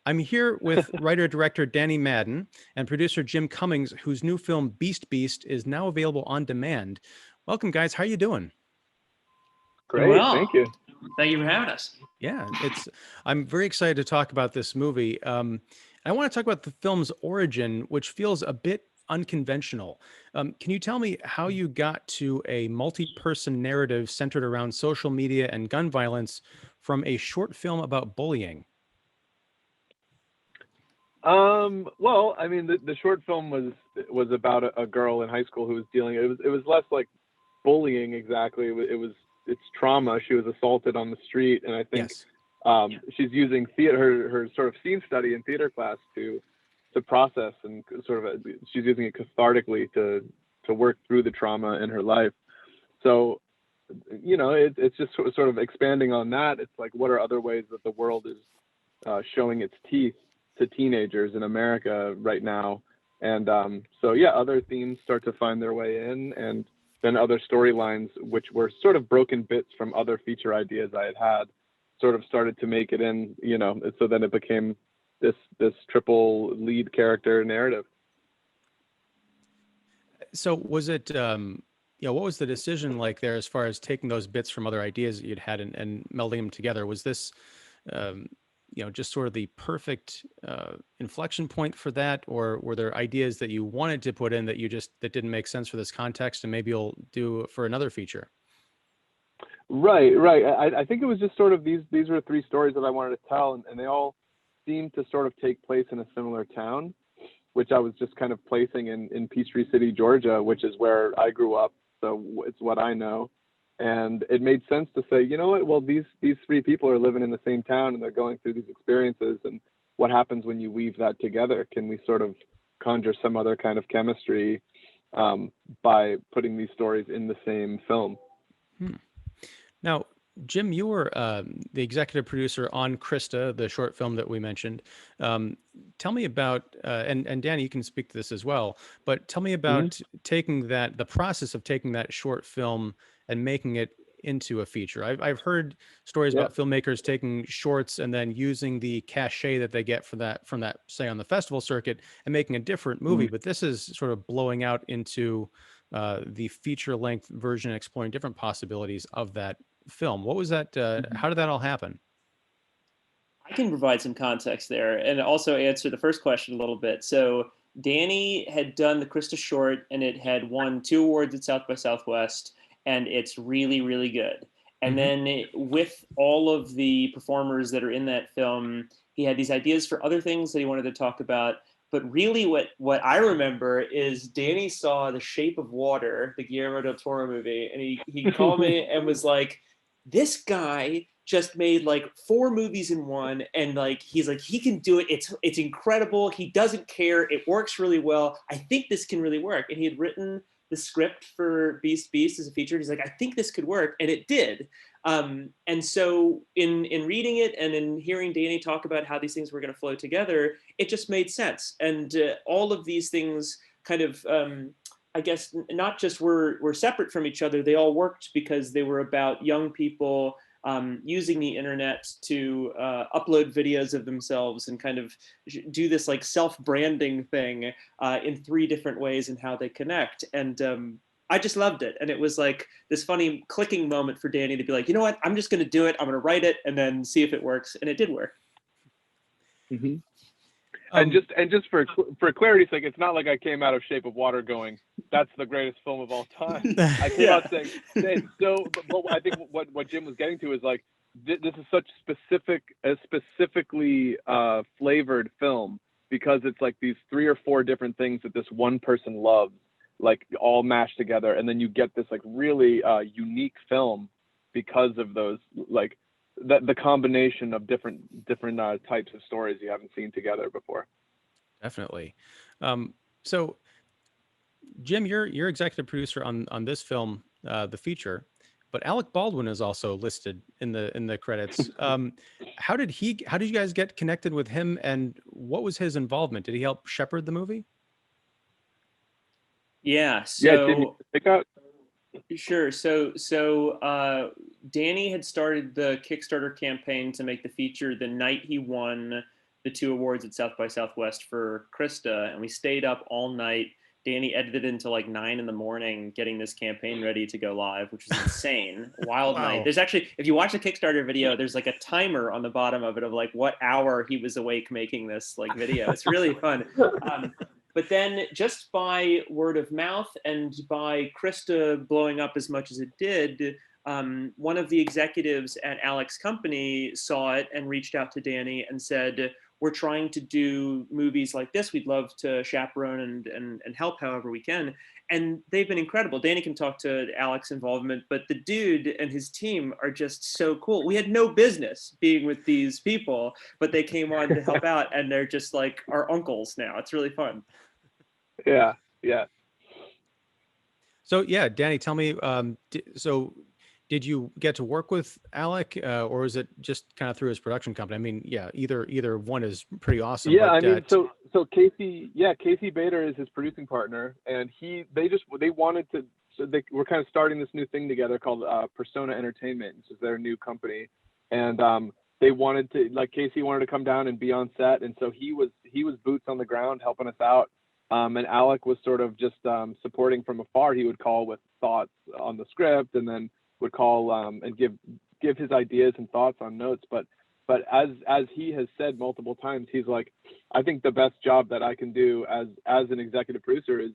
I'm here with writer-director Danny Madden and producer Jim Cummings, whose new film Beast Beast is now available on demand. Welcome, guys. How are you doing? Great, Well, thank you. thank you for having us. Yeah, I'm very excited to talk about this movie. I want to talk about the film's origin, which feels a bit unconventional. Can you tell me how you got to a multi-person narrative centered around social media and gun violence from a short film about bullying? Well, I mean, the short film was about a girl in high school who was dealing. It was less like bullying exactly. It's trauma. She was assaulted on the street, and I think Yes. she's using theater, her sort of scene study in theater class to process and sort of she's using it cathartically to work through the trauma in her life. So, it's just sort of expanding on that. It's like, what are other ways that the world is showing its teeth to teenagers in America right now? And so, yeah, other themes start to find their way in, and then other storylines, which were sort of broken bits from other feature ideas I had, sort of started to make it in, so then it became this triple lead character narrative. So was it, what was the decision like there as far as taking those bits from other ideas that you'd had and melding them together? Was this, um, just sort of the perfect inflection point for that, or were there ideas that you wanted to put in that that didn't make sense for this context, and maybe you'll do for another feature? Right. I think it was just sort of these were three stories that I wanted to tell, and they all seemed to sort of take place in a similar town, which I was just kind of placing in Peachtree City, Georgia, which is where I grew up. So it's what I know. And it made sense to say, you know what, well, these three people are living in the same town and they're going through these experiences. And what happens when you weave that together? Can we sort of conjure some other kind of chemistry by putting these stories in the same film? Now, Jim, you were the executive producer on Krista, the short film that we mentioned. Tell me about, and Danny, you can speak to this as well, but tell me about taking the process of taking that short film and making it into a feature. I've heard stories about filmmakers taking shorts and then using the cachet that they get from that, say, on the festival circuit, and making a different movie. But this is sort of blowing out into the feature-length version, exploring different possibilities of that film. What was that? How did that all happen? I can provide some context there and also answer the first question a little bit. So Danny had done the Krista short, and it had won 2 awards at South by Southwest, and it's really, really good. And then with all of the performers that are in that film, he had these ideas for other things that he wanted to talk about. But really what I remember is Danny saw The Shape of Water, the Guillermo del Toro movie, and he called me and was like, this guy just made like 4 movies in one, and like he's like, he can do it. It's incredible. He doesn't care. It works really well. I think this can really work. And he had written the script for Beast Beast as a feature. He's like, I think this could work, and it did. And so in reading it and in hearing Danny talk about how these things were going to flow together, it just made sense. And all of these things kind of, I guess, not just were separate from each other. They all worked because they were about young people using the internet to upload videos of themselves and kind of do this like self-branding thing in 3 different ways in how they connect. And I just loved it. And it was like this funny clicking moment for Danny to be like, you know what, I'm just going to do it. I'm going to write it and then see if it works. And it did work. And just for clarity's sake, it's not like I came out of Shape of Water going, that's the greatest film of all time. I came out saying so. But I think what Jim was getting to is like, this is such specifically flavored film, because it's like these 3 or 4 different things that this one person loves, like all mashed together, and then you get this like really unique film because of those, like the combination of different types of stories you haven't seen together before. Definitely. So Jim, you're executive producer on this film, the feature, but Alec Baldwin is also listed in the credits. How did you guys get connected with him, and what was his involvement? Did he help shepherd the movie? Yeah. Did you pick out? Sure. So Danny had started the Kickstarter campaign to make the feature the night he won the 2 awards at South by Southwest for Krista, and we stayed up all night. Danny edited until like 9 in the morning, getting this campaign ready to go live, which was insane. Wild night. Wow. There's actually, if you watch the Kickstarter video, there's like a timer on the bottom of it of like what hour he was awake making this like video. It's really fun. But then just by word of mouth and by Krista blowing up as much as it did, one of the executives at Alec's company saw it and reached out to Danny and said, we're trying to do movies like this. We'd love to chaperone and help however we can. And they've been incredible. Danny can talk to Alec's involvement, but the dude and his team are just so cool. We had no business being with these people, but they came on to help out, and they're just like our uncles now. It's really fun. Yeah, yeah. So yeah, Danny, tell me, did you get to work with Alec, or is it just kind of through his production company? I mean, yeah, either one is pretty awesome. Yeah, but, I mean, so Casey Bader is his producing partner, and they wanted to. So they were kind of starting this new thing together called Persona Entertainment, which is their new company, and they wanted to, like, Casey wanted to come down and be on set, and so he was boots on the ground helping us out, and Alec was sort of just supporting from afar. He would call with thoughts on the script, and then would call and give his ideas and thoughts on notes. But as he has said multiple times, he's like, I think the best job that I can do as an executive producer is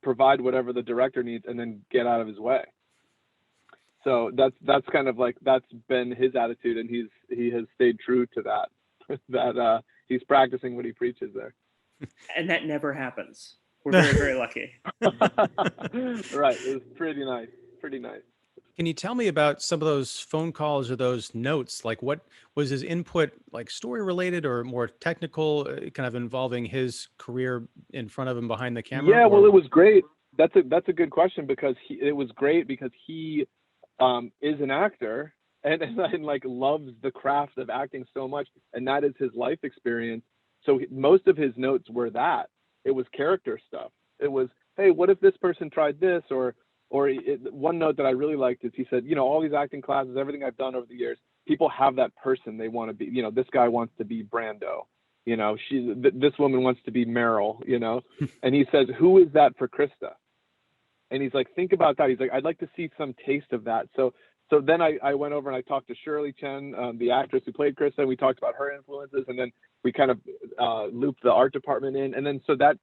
provide whatever the director needs and then get out of his way. So that's kind of like, that's been his attitude, and he has stayed true to that. that he's practicing what he preaches there. And that never happens. We're very, very lucky. Right. It was pretty nice. Pretty nice. Can you tell me about some of those phone calls or those notes? Like, what was his input, like story related or more technical, kind of involving his career in front of him behind the camera? Yeah, well, it was great. That's a good question, because it was great because he is an actor and like loves the craft of acting so much, and that is his life experience. So most of his notes were that. It was character stuff. It was, hey, what if this person tried this? Or one note that I really liked is he said, all these acting classes, everything I've done over the years, people have that person they want to be. This guy wants to be Brando. This woman wants to be Meryl. And he says, who is that for Krista? And he's like, think about that. He's like, I'd like to see some taste of that. So then I went over and I talked to Shirley Chen, the actress who played Krista, and we talked about her influences, and then we kind of looped the art department in, and then so that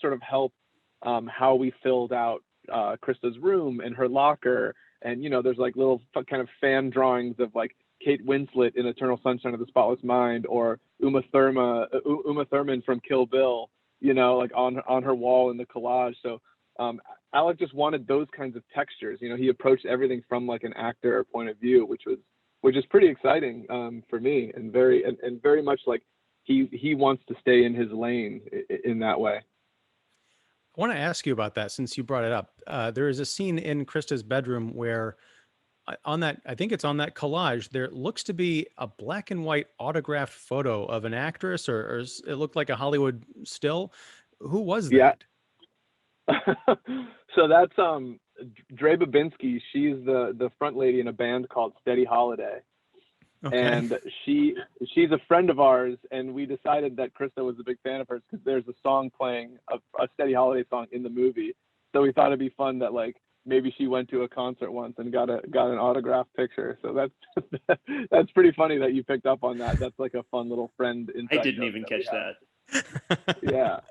sort of helped how we filled out Krista's room and her locker, and there's like little kind of fan drawings of like Kate Winslet in Eternal Sunshine of the Spotless Mind, or Uma Thurman from Kill Bill, like on her wall in the collage. So Alec just wanted those kinds of textures. He approached everything from like an actor point of view, which is pretty exciting for me, and very much like he wants to stay in his lane in that way. I want to ask you about that since you brought it up. There is a scene in Krista's bedroom where I think it's on that collage, there looks to be a black and white autographed photo of an actress, or it looked like a Hollywood still. Who was that? Yeah. So that's Dre Babinski. She's the front lady in a band called Steady Holiday. Okay. And she's a friend of ours, and we decided that Krista was a big fan of hers because there's a song playing, a Steady Holiday song in the movie. So we thought it'd be fun that like maybe she went to a concert once and got an autographed picture. So that's pretty funny that you picked up on that. That's like a fun little friend inside. I didn't even catch that. Yeah.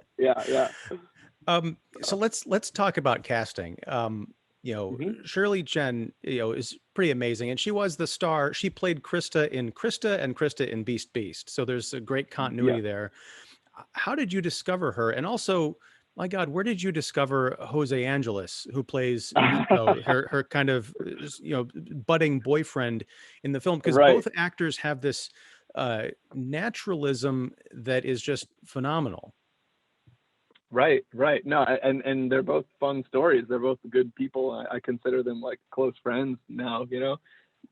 So let's talk about casting. Shirley Chen, is pretty amazing, and she was the star. She played Krista in Krista and Krista in Beast Beast. So there's a great continuity there. How did you discover her? And also, my God, where did you discover Jose Angeles, who plays Nito, her kind of budding boyfriend in the film? Because both actors have this naturalism that is just phenomenal. Right. No, and they're both fun stories. They're both good people. I consider them like close friends now,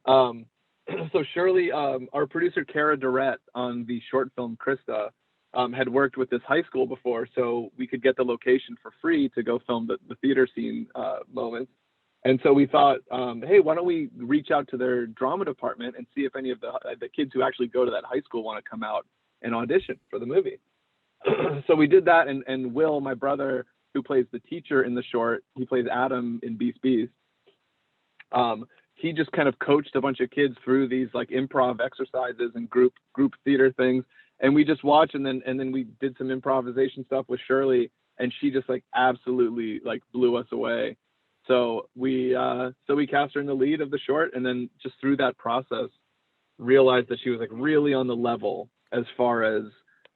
So Shirley, our producer Cara Durrett on the short film Krista, had worked with this high school before, so we could get the location for free to go film the theater scene moments. And so we thought, hey, why don't we reach out to their drama department and see if any of the kids who actually go to that high school want to come out and audition for the movie. So we did that, and Will, my brother, who plays the teacher in the short, he plays Adam in Beast Beast. He just kind of coached a bunch of kids through these like improv exercises and group theater things, and we just watched, and then we did some improvisation stuff with Shirley, and she just like absolutely like blew us away. So we cast her in the lead of the short, and then just through that process realized that she was like really on the level as far as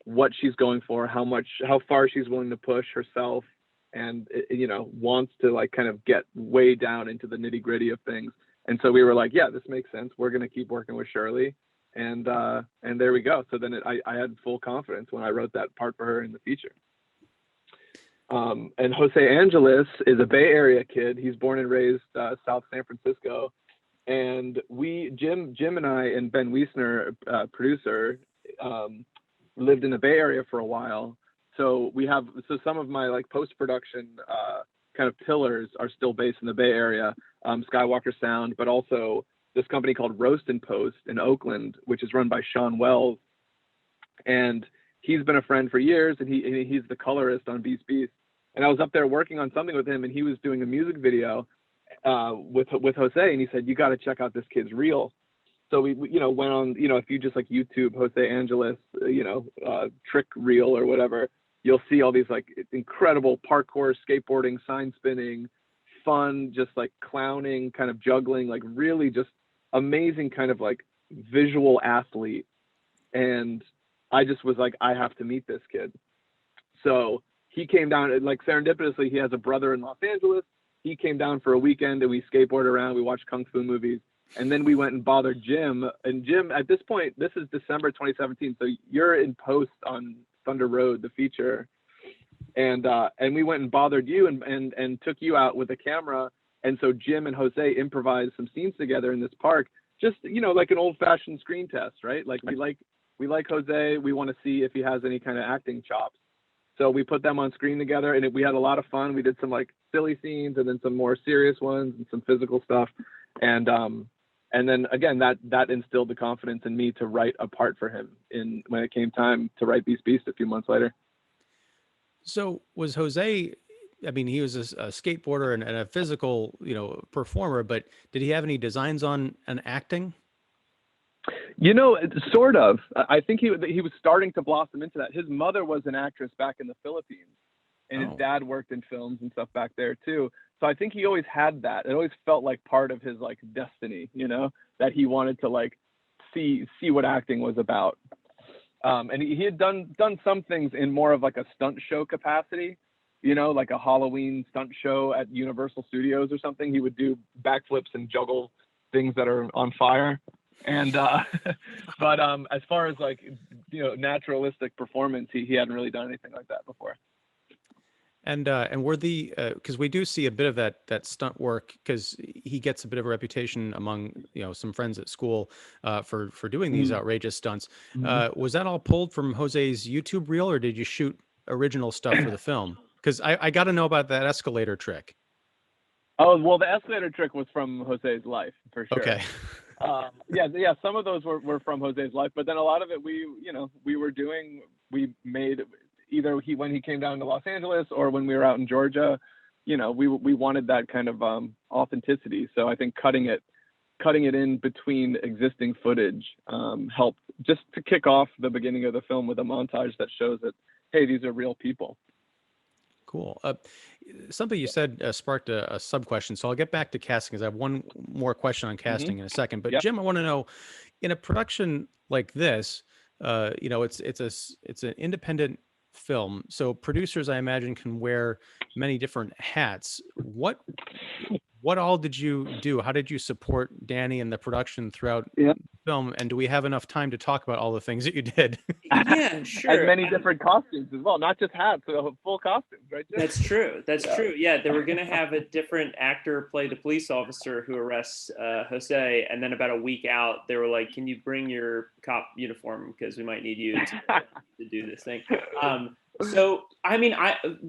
what she's going for, how far she's willing to push herself, and you know, wants to like kind of get way down into the nitty gritty of things. And so we were like, yeah, this makes sense. We're going to keep working with Shirley. And there we go. So then I had full confidence when I wrote that part for her in the feature. And Jose Angeles is a Bay Area kid. He's born and raised South San Francisco. And Jim and I and Ben Wiesner, producer, lived in the Bay Area for a while. So some of my like post-production kind of pillars are still based in the Bay Area, Skywalker Sound, but also this company called Roast and Post in Oakland, which is run by Sean Wells. And he's been a friend for years, and he's the colorist on Beast Beast. And I was up there working on something with him, and he was doing a music video with Jose, and he said, you got to check out this kid's reel. So we went on, if you just like YouTube Jose Angeles, trick reel or whatever, you'll see all these like incredible parkour, skateboarding, sign spinning, fun, just like clowning, kind of juggling, like really just amazing kind of like visual athlete. And I just was like, I have to meet this kid. So he came down, like serendipitously, he has a brother in Los Angeles. He came down for a weekend and we skateboarded around, we watched Kung Fu movies. And then we went and bothered Jim. And Jim, at this point, this is December 2017. So you're in post on Thunder Road, the feature. And we went and bothered you and took you out with a camera. And so Jim and Jose improvised some scenes together in this park, just, like an old fashioned screen test, right? Like we like Jose. We want to see if he has any kind of acting chops. So we put them on screen together, and we had a lot of fun. We did some like silly scenes and then some more serious ones and some physical stuff. And then again, that instilled the confidence in me to write a part for him when it came time to write Beast Beast a few months later. So was Jose, I mean, he was a skateboarder and a physical, performer, but did he have any designs on an acting? Sort of. I think he was starting to blossom into that. His mother was an actress back in the Philippines, and his dad worked in films and stuff back there too. So I think he always had that. It always felt like part of his like destiny, that he wanted to like see what acting was about. And he had done some things in more of like a stunt show capacity, like a Halloween stunt show at Universal Studios or something. He would do backflips and juggle things that are on fire. And but as far as like naturalistic performance, he hadn't really done anything like that before. And were because we do see a bit of that stunt work, because he gets a bit of a reputation among some friends at school for doing these outrageous stunts. Was that all pulled from Jose's YouTube reel, or did you shoot original stuff for the film? Because I got to know about that escalator trick. Oh, well, the escalator trick was from Jose's life for sure. Okay. Yeah. Some of those were from Jose's life, but then a lot of it we made either when he came down to Los Angeles or when we were out in Georgia. We wanted that kind of authenticity. So I think cutting it in between existing footage helped just to kick off the beginning of the film with a montage that shows that, hey, these are real people. Cool. Something you said sparked a sub question. So I'll get back to casting, because I have one more question on casting in a second. But Jim, I want to know, in a production like this, it's an independent film, so producers, I imagine, can wear many different hats. What all did you do? How did you support Danny and the production throughout the film? And do we have enough time to talk about all the things that you did? Yeah, sure. And many different costumes as well, not just hats, but full costumes, right? That's true. That's true. Yeah, they were going to have a different actor play the police officer who arrests Jose. And then about a week out, they were like, can you bring your cop uniform? Because we might need you to do this thing. So, I mean,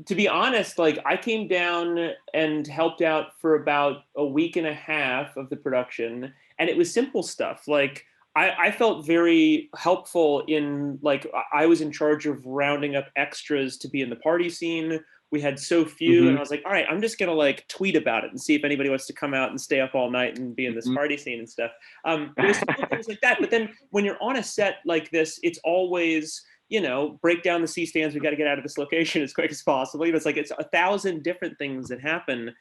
to be honest, like I came down and helped out for about a week and a half of the production, and it was simple stuff. Like I felt very helpful in, like, I was in charge of rounding up extras to be in the party scene. We had so few, and I was like, all right, I'm just gonna like tweet about it and see if anybody wants to come out and stay up all night and be in this party scene and stuff. It was simple things like that. But then when you're on a set like this, it's always, you know, break down the C stands. We got to get out of this location as quick as possible. It's like it's 1,000 different things that happen.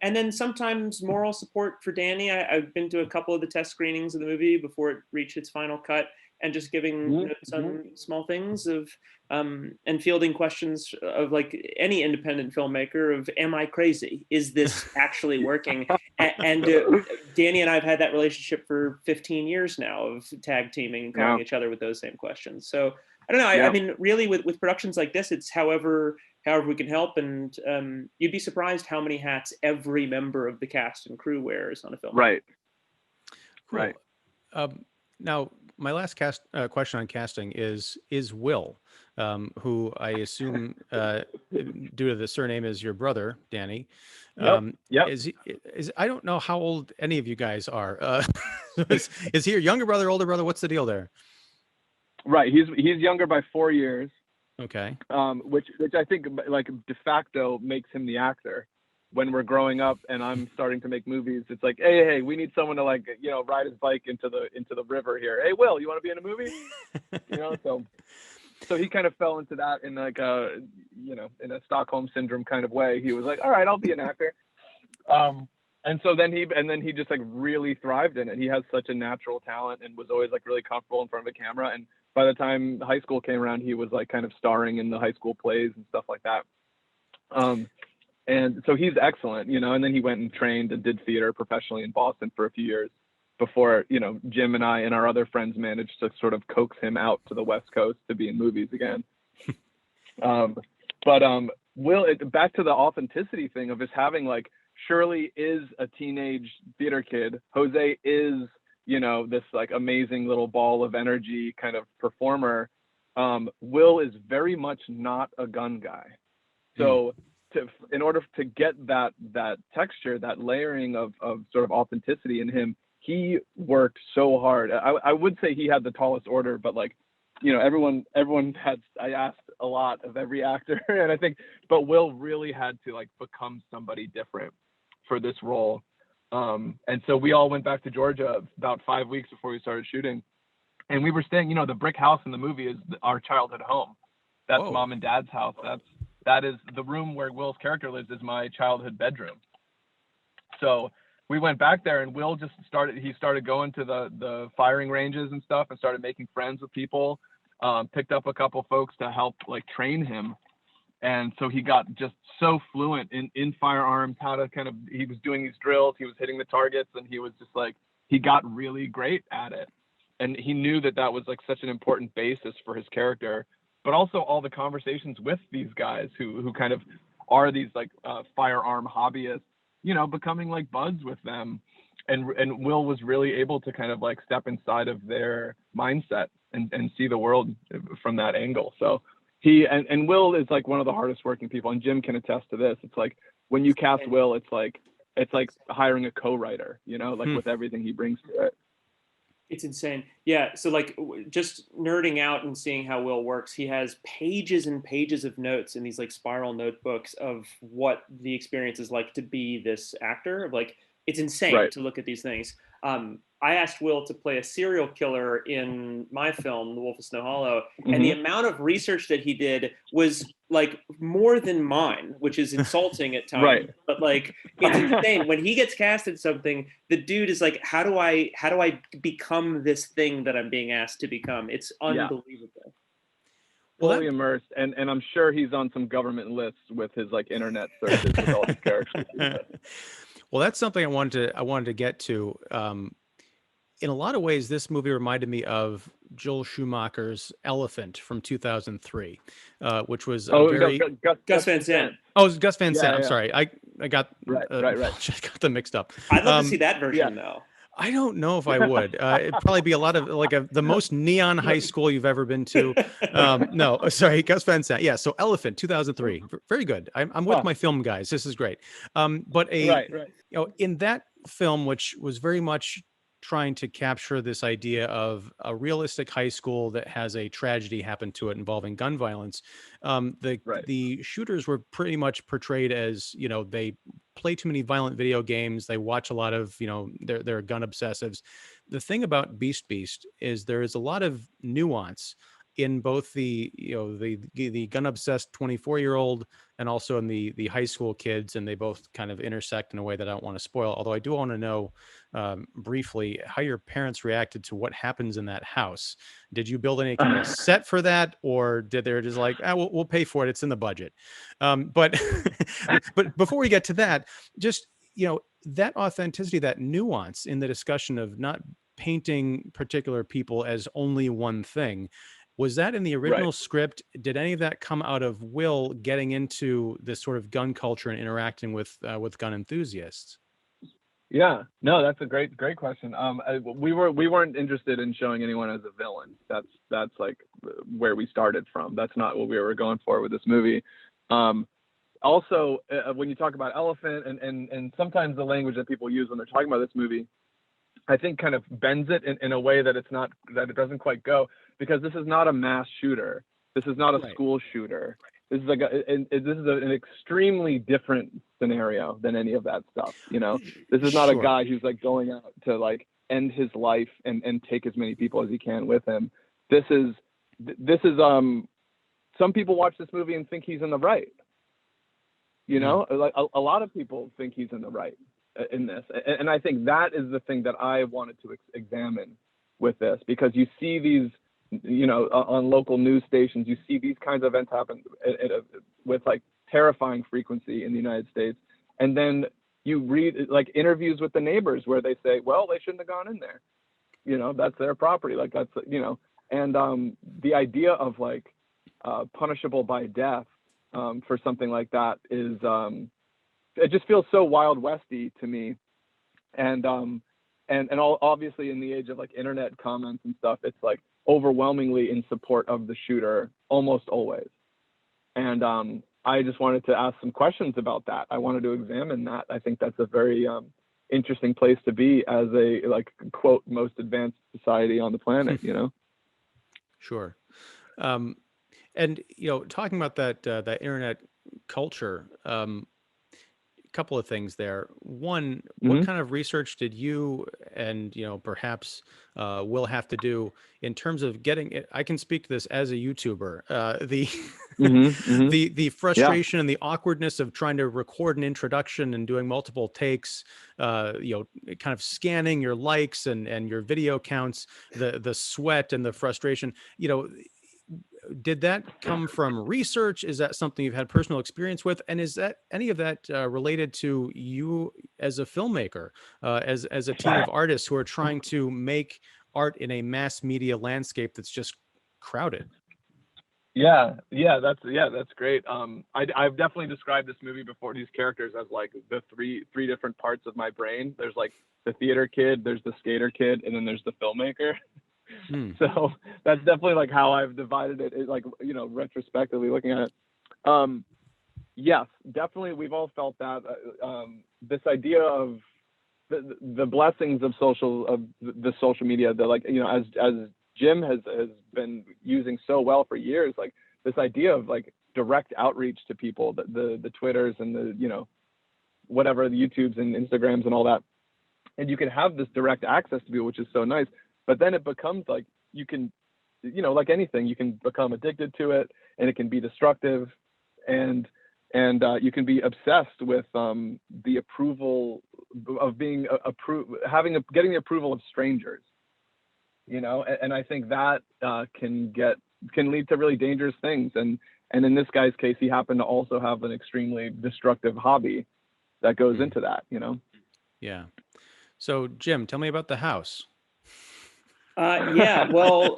And then sometimes moral support for Danny. I've been to a couple of the test screenings of the movie before it reached its final cut, and just giving notes on small things of and fielding questions of like any independent filmmaker of, am I crazy? Is this actually working? And Danny and I have had that relationship for 15 years now of tag teaming and calling each other with those same questions. So I don't know. I mean, really, with productions like this, it's however we can help. And you'd be surprised how many hats every member of the cast and crew wears on a film. Right. Cool. Right. Now, my last question on casting is Will, who I assume, due to the surname, is your brother, Danny. Is I don't know how old any of you guys are. Is he your younger brother, older brother? What's the deal there? Right. He's younger by 4 years. Okay. Which I think like de facto makes him the actor. When we're growing up and I'm starting to make movies, it's like, hey, we need someone to, like, you know, ride his bike into the river here. Hey, Will, you want to be in a movie? You know, so he kind of fell into that in like a, you know, in a Stockholm syndrome kind of way. He was like, all right, I'll be an actor. And so then he just like really thrived in it. He has such a natural talent and was always like really comfortable in front of a camera. And by the time high school came around, he was like kind of starring in the high school plays and stuff like that. And so he's excellent, you know, and then he went and trained and did theater professionally in Boston for a few years before, you know, Jim and I and our other friends managed to sort of coax him out to the West Coast to be in movies again. Will, back to the authenticity thing of just having, like, Shirley is a teenage theater kid. Jose is, you know, this like amazing little ball of energy kind of performer. Will is very much not a gun guy. So in order to get that texture, that layering of sort of authenticity in him, he worked so hard. I would say he had the tallest order, but like, you know, everyone had, I asked a lot of every actor, and I think, but Will really had to like become somebody different for this role. And so we all went back to Georgia about 5 weeks before we started shooting, and we were staying, you know, the brick house in the movie is our childhood home. That's Mom and Dad's house. That is the room where Will's character lives is my childhood bedroom. So we went back there, and Will just started going to the firing ranges and stuff and started making friends with people, picked up a couple folks to help like train him. And so he got just so fluent in firearms, how to kind of, he was doing these drills, he was hitting the targets, and he was just like, he got really great at it. And he knew that was like such an important basis for his character. But also all the conversations with these guys who kind of are these like firearm hobbyists, you know, becoming like buds with them. And Will was really able to kind of like step inside of their mindset and see the world from that angle. So he and Will is like one of the hardest working people, and Jim can attest to this. It's like when you cast Will, it's like hiring a co-writer, you know, like with everything he brings to it. It's insane. Yeah. So like just nerding out and seeing how Will works, he has pages and pages of notes in these like spiral notebooks of what the experience is like to be this actor. Of like, it's insane to look at these things. I asked Will to play a serial killer in my film, The Wolf of Snow Hollow, and the amount of research that he did was like more than mine, which is insulting at times. But like, it's insane when he gets cast in something. The dude is like, how do I become this thing that I'm being asked to become? It's unbelievable. Fully immersed, and I'm sure he's on some government lists with his like internet searches with all these characters. Well, that's something I wanted to get to. In a lot of ways, this movie reminded me of Joel Schumacher's Elephant from 2003, which was Gus Van Sant. Oh, it was Gus Van Sant. I'm sorry, I got I got them mixed up. I'd love to see that version though. I don't know if I would. It'd probably be a lot of like the most neon high school you've ever been to. No, sorry, Gus Van Sant. Yeah, so Elephant, 2003. Very good. I'm with my film guys. This is great. But you know, in that film, which was very much trying to capture this idea of a realistic high school that has a tragedy happen to it involving gun violence. The Right. the shooters were pretty much portrayed as, they play too many violent video games. They watch a lot of, they're gun obsessives. The thing about Beast is there is a lot of nuance in both the, the gun obsessed 24-year-old and also in the high school kids, and they both kind of intersect in a way that I don't want to spoil. Although I do want to know briefly how your parents reacted to what happens in that house. Did you build any kind of set for that, or did they just like, we'll pay for it, it's in the budget? But but before we get to that, just that authenticity, that nuance in the discussion of not painting particular people as only one thing. Was that in the original Right. script? Did any of that come out of Will getting into this sort of gun culture and interacting with gun enthusiasts? Yeah, no, that's a great question. We weren't interested in showing anyone as a villain. That's like where we started from. That's not what we were going for with this movie. Also, when you talk about elephant and sometimes the language that people use when they're talking about this movie, I think kind of bends it in a way that it doesn't quite go, because this is not a mass shooter. This is not a Right. school shooter. This is like this is an extremely different scenario than any of that stuff. This is not a Sure. guy who's like going out to like end his life and take as many people as he can with him. This is some people watch this movie and think he's in the right. Like a lot of people think he's in the right in this, and I think that is the thing that I wanted to examine with this, because you see these, on local news stations, you see these kinds of events happen with like terrifying frequency in the United States, and then you read like interviews with the neighbors where they say, well, they shouldn't have gone in there, that's their property, like that's, and the idea of like punishable by death for something like that is it just feels so Wild Westy to me, and obviously in the age of like internet comments and stuff, it's like overwhelmingly in support of the shooter almost always. And I just wanted to ask some questions about that. I wanted to examine that. I think that's a very interesting place to be as a like quote most advanced society on the planet. Sure. And talking about that internet culture, couple of things there. One, what kind of research did you and perhaps will have to do in terms of getting it? I can speak to this as a YouTuber. The frustration and the awkwardness of trying to record an introduction and doing multiple takes, kind of scanning your likes and your video counts, the sweat and the frustration. Did that come from research? Is that something you've had personal experience with? And is that any of that related to you as a filmmaker, as a team of artists who are trying to make art in a mass media landscape that's just crowded? Yeah, that's great. I've definitely described this movie before, these characters, as like the three different parts of my brain. There's like the theater kid, there's the skater kid, and then there's the filmmaker. So that's definitely like how I've divided it, like, retrospectively looking at it. Yes, definitely. We've all felt that this idea of the blessings of the social media, that like, as Jim has been using so well for years, like this idea of like direct outreach to people, the Twitters and the, whatever, the YouTubes and Instagrams and all that. And you can have this direct access to people, which is so nice. But then it becomes like you can, like anything, you can become addicted to it, and it can be destructive, and you can be obsessed with the approval of being getting the approval of strangers, and I think that can lead to really dangerous things. And in this guy's case, he happened to also have an extremely destructive hobby that goes into that, Yeah. So Jim, tell me about the house. Yeah, well,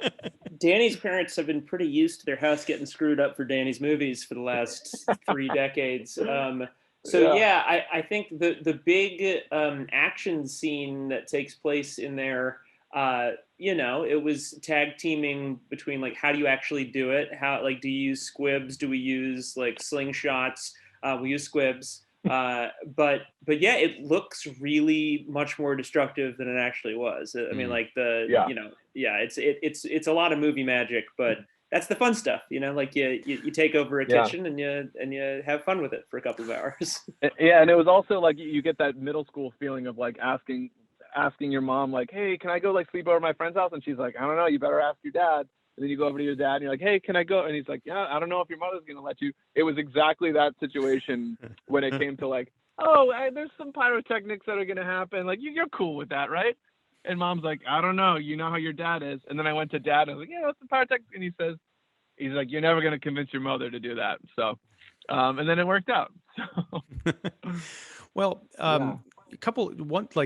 Danny's parents have been pretty used to their house getting screwed up for Danny's movies for the last 3 decades. I think the big action scene that takes place in there, it was tag teaming between like, how do you actually do it? How, like, do you use squibs? Do we use like slingshots? We use squibs. But yeah, it looks really much more destructive than it actually was. I mean, like it's a lot of movie magic, but that's the fun stuff, like you take over a kitchen and you have fun with it for a couple of hours. Yeah, and it was also like you get that middle school feeling of like asking your mom like, hey, can I go like sleep over at my friend's house? And she's like, I don't know, you better ask your dad. And then you go over to your dad and you're like, hey, can I go? And he's like, yeah, I don't know if your mother's gonna let you. It was exactly that situation when it came to like, oh, there's some pyrotechnics that are gonna happen. Like you're cool with that, right? And mom's like, I don't know, you know how your dad is. And then I went to dad and I was like, yeah, what's the pyrotechnics? And he's like, you're never gonna convince your mother to do that. So, and then it worked out. So. Well,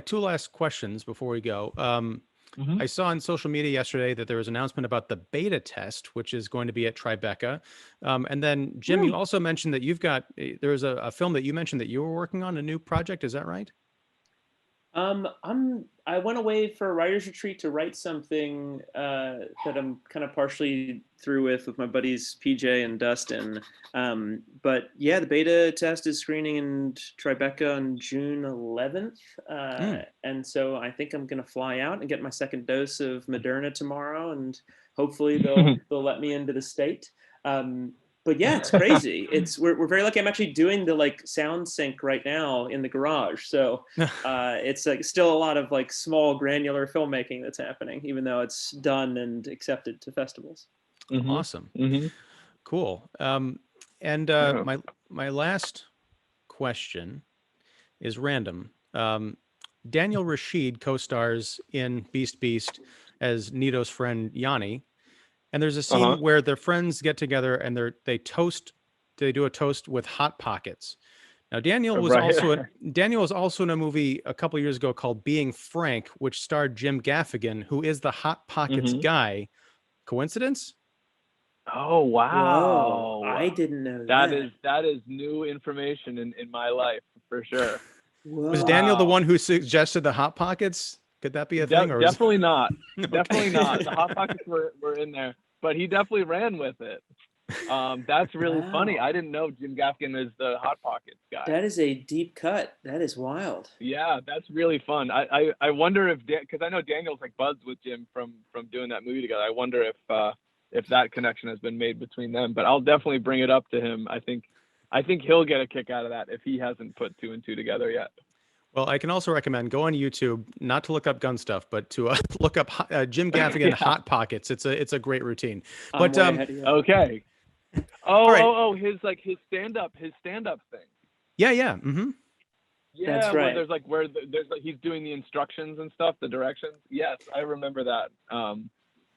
two last questions before we go. I saw on social media yesterday that there was an announcement about the beta test, which is going to be at Tribeca. And then Jim, you also mentioned that there was a film that you mentioned that you were working on, a new project. Is that right? I went away for a writer's retreat to write something that I'm kind of partially through with my buddies PJ and Dustin. But yeah, the beta test is screening in Tribeca on June 11th. And so I think I'm going to fly out and get my second dose of Moderna tomorrow, and hopefully they'll let me into the state. But yeah, it's crazy. We're very lucky. I'm actually doing the like sound sync right now in the garage. So it's like still a lot of like small granular filmmaking that's happening, even though it's done and accepted to festivals. Awesome. Cool. And my last question is random. Daniel Rashid co-stars in Beast as Nito's friend Yanni. And there's a scene where their friends get together and they do a toast with Hot Pockets. Now, Daniel was also in a movie a couple years ago called Being Frank, which starred Jim Gaffigan, who is the Hot Pockets guy. Coincidence? Oh, wow. Whoa, I didn't know that. That is new information in my life for sure. Whoa. Was Daniel the one who suggested the Hot Pockets? Could that be a thing? Or definitely not. Definitely not. The Hot Pockets were in there, but he definitely ran with it. That's really funny. I didn't know Jim Gaffigan is the Hot Pockets guy. That is a deep cut. That is wild. Yeah, that's really fun. I wonder if, because I know Daniel's like buds with Jim from doing that movie together. I wonder if that connection has been made between them. But I'll definitely bring it up to him. I think he'll get a kick out of that if he hasn't put two and two together yet. Well, I can also recommend go on YouTube, not to look up gun stuff, but to look up Jim Gaffigan Hot Pockets. It's a great routine. But okay. His stand up thing. Yeah. Yeah, that's right. Where there's he's doing the instructions and stuff, the directions. Yes, I remember that.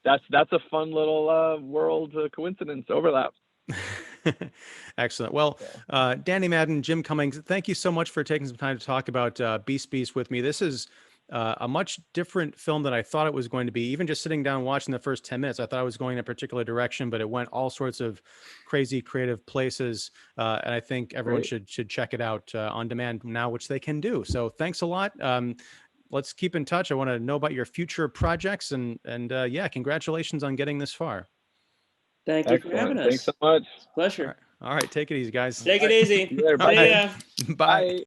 That's a fun little world coincidence overlap. Excellent. Well, Danny Madden, Jim Cummings, thank you so much for taking some time to talk about Beast with me. This is a much different film than I thought it was going to be. Even just sitting down watching the first 10 minutes, I thought I was going in a particular direction, but it went all sorts of crazy creative places. And I think everyone should check it out on demand now, which they can do. So thanks a lot. Let's keep in touch. I want to know about your future projects and yeah, congratulations on getting this far. Thank you for having us. Thanks so much. Pleasure. All right. Take it easy, guys. Take it easy. Bye. Bye.